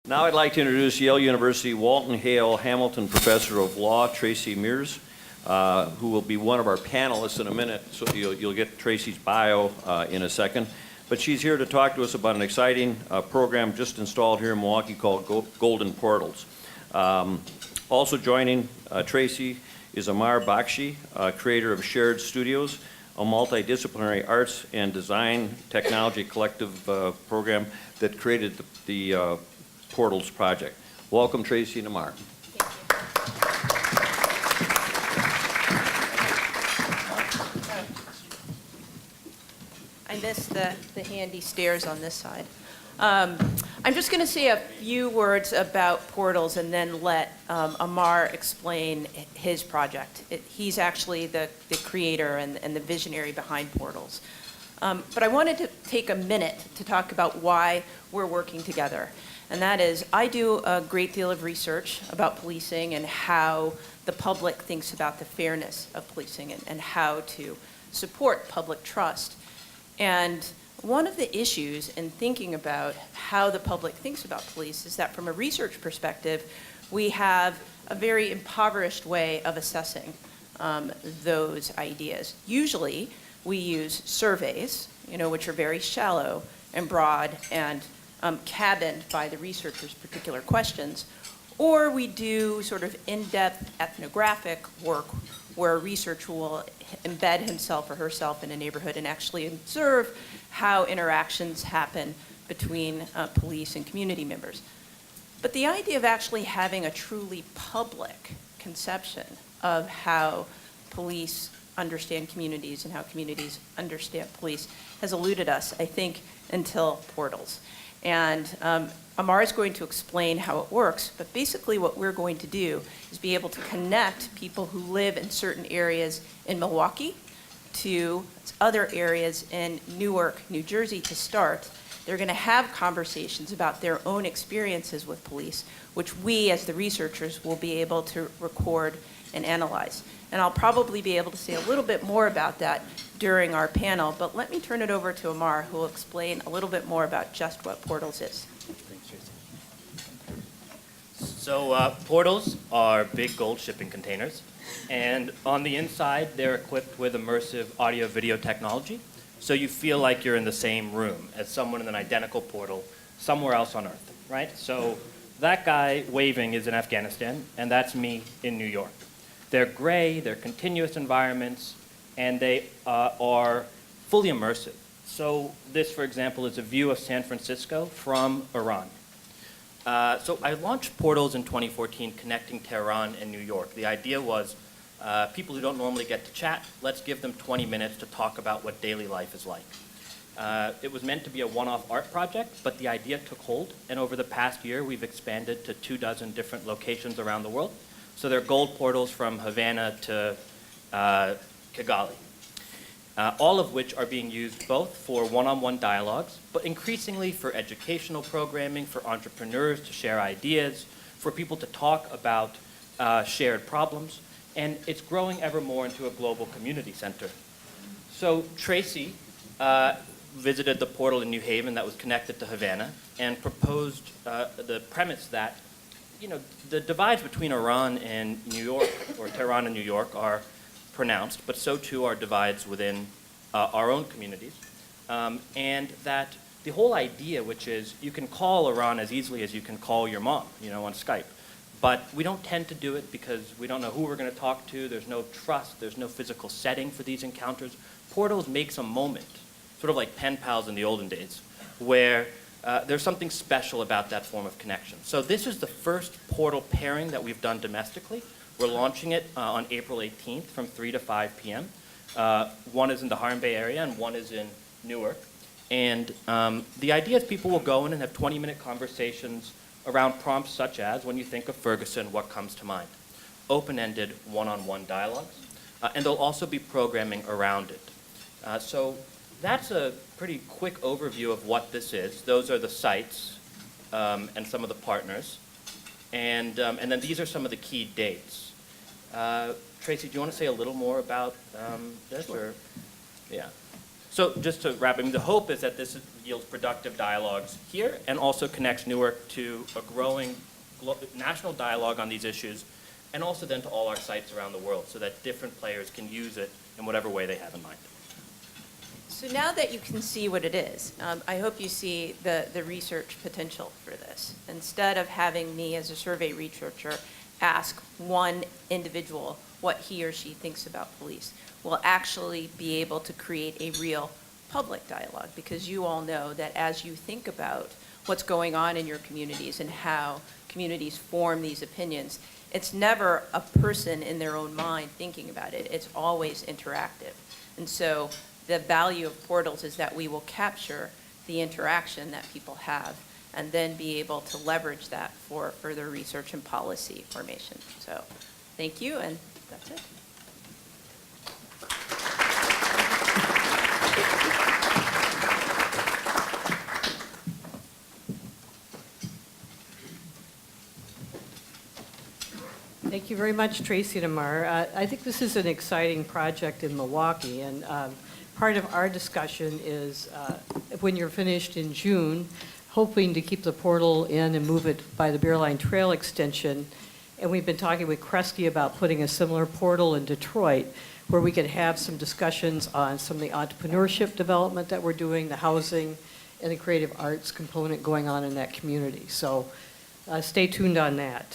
Now I'd like to introduce Yale University Walton Hale Hamilton Professor of Law, Tracey Meares, who will be one of our panelists in a minute. So you'll get Tracey's bio in a second. But she's here to talk to us about an exciting program just installed here in Milwaukee called Golden Portals. Also joining Tracey is Amar Bakshi, creator of Shared Studios, a multidisciplinary arts and design technology collective program that created the Portals project. Welcome, Tracey and Amar. I missed the handy stairs on this side. I'm just going to say a few words about Portals and then let Amar explain his project. He's actually the creator and the visionary behind Portals. But I wanted to take a minute to talk about why we're working together. And that is, I do a great deal of research about policing and how the public thinks about the fairness of policing and how to support public trust. And one of the issues in thinking about how the public thinks about police is that from a research perspective, we have a very impoverished way of assessing those ideas. Usually, we use surveys, which are very shallow and broad and cabined by the researcher's particular questions, or we do sort of in-depth ethnographic work where a researcher will embed himself or herself in a neighborhood and actually observe how interactions happen between police and community members. But the idea of actually having a truly public conception of how police understand communities and how communities understand police has eluded us, I think, until Portals. And Amar is going to explain how it works, but basically what we're going to do is be able to connect people who live in certain areas in Milwaukee to other areas in Newark, New Jersey to start. They're going to have conversations about their own experiences with police, which we as the researchers will be able to record and analyze. And I'll probably be able to say a little bit more about that during our panel, but let me turn it over to Amar, who will explain a little bit more about just what Portals is. Thanks, Tracey. So Portals are big gold shipping containers, and on the inside they're equipped with immersive audio-video technology, so you feel like you're in the same room as someone in an identical portal somewhere else on Earth, right? So that guy waving is in Afghanistan, and that's me in New York. They're gray, they're continuous environments, and they are fully immersive. So this, for example, is a view of San Francisco from Iran. So I launched Portals in 2014, connecting Tehran and New York. The idea was people who don't normally get to chat, let's give them 20 minutes to talk about what daily life is like. It was meant to be a one-off art project, but the idea took hold, and over the past year, we've expanded to 24 different locations around the world. So they're gold portals from Havana to Kigali, all of which are being used both for one-on-one dialogues, but increasingly for educational programming, for entrepreneurs to share ideas, for people to talk about shared problems, and it's growing ever more into a global community center. So Tracey visited the portal in New Haven that was connected to Havana and proposed the premise that the divides between Iran and New York, or Tehran and New York, are pronounced, but so too are divides within our own communities. And that the whole idea, which is you can call Iran as easily as you can call your mom, on Skype. But we don't tend to do it because we don't know who we're going to talk to. There's no trust. There's no physical setting for these encounters. Portals makes a moment, sort of like pen pals in the olden days, where there's something special about that form of connection. So this is the first portal pairing that we've done domestically. We're launching it on April 18th from 3 to 5 p.m. One is in the Harlem Bay area and one is in Newark. And the idea is people will go in and have 20-minute conversations around prompts such as, when you think of Ferguson, what comes to mind? Open-ended, one-on-one dialogues. And there'll also be programming around it. So that's a pretty quick overview of what this is. Those are the sites and some of the partners. And then these are some of the key dates. Tracey, do you want to say a little more about this? Sure. Or, yeah. So just to wrap, I mean, the hope is that this yields productive dialogues here and also connects Newark to a growing national dialogue on these issues, and also then to all our sites around the world so that different players can use it in whatever way they have in mind. So now that you can see what it is, I hope you see the research potential for this. Instead of having me as a survey researcher ask one individual what he or she thinks about police, we'll actually be able to create a real public dialogue, because you all know that as you think about what's going on in your communities and how communities form these opinions, it's never a person in their own mind thinking about it. It's always interactive. And so the value of portals is that we will capture the interaction that people have and then be able to leverage that for further research and policy formation. So thank you, and that's it. Thank you very much, Tracey and Amar. I think this is an exciting project in Milwaukee, and part of our discussion is when you're finished in June, hoping to keep the portal in and move it by the Bearline Trail extension. And we've been talking with Kresge about putting a similar portal in Detroit where we could have some discussions on some of the entrepreneurship development that we're doing, the housing, and the creative arts component going on in that community. So stay tuned on that.